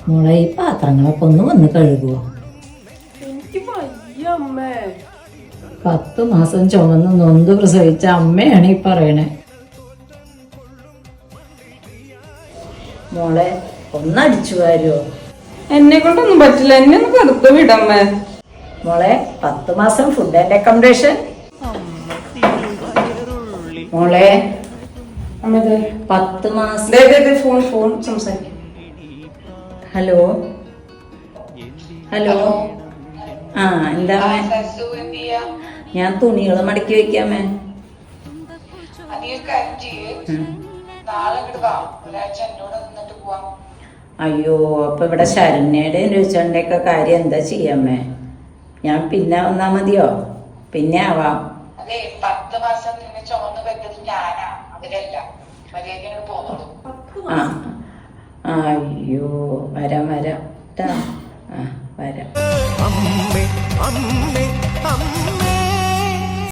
മോളെ ഈ പാത്രങ്ങളൊക്കെ ഒന്ന് വന്ന് കഴുകുവോ? എനിക്ക് വയ്യ അമ്മേ. 10 മാസം ചുമന്ന് നൊന്ത് പ്രസവിച്ച അമ്മയാണ് ഈ പറയണേ. മോളെ ഒന്നടിച്ചു വാരുവോ? എന്നെ കൊണ്ടൊന്നും പറ്റില്ല, എന്നെ ഒന്ന് വെറുതെ വിടമ്മേ. മോളെ 10 മാസം ഫുഡ് ആൻഡ് അക്കോമഡേഷൻ. മോളെ 10 മാസം ഫോൺ സംസാരിക്കും. Hello hello. ആ എന്താ ഞാൻ തുണികൾ മടക്കി വെക്കാമേ. അയ്യോ അപ്പൊ ഇവിടെ ശരണ്യയുടെ രുചിയുടെ ഒക്കെ കാര്യം എന്താ ചെയ്യാമേ? ഞാൻ പിന്നെ വന്നാ മതിയോ? പിന്നെ ആവാം. അതെ 10 മാസം നിന്നെ ചുമന്ന് പറ്റത് ഞാനാ, അവരല്ല. മര്യാദ പോകുന്നത്. അയ്യോ വരാം ട്ടാ. വരാം.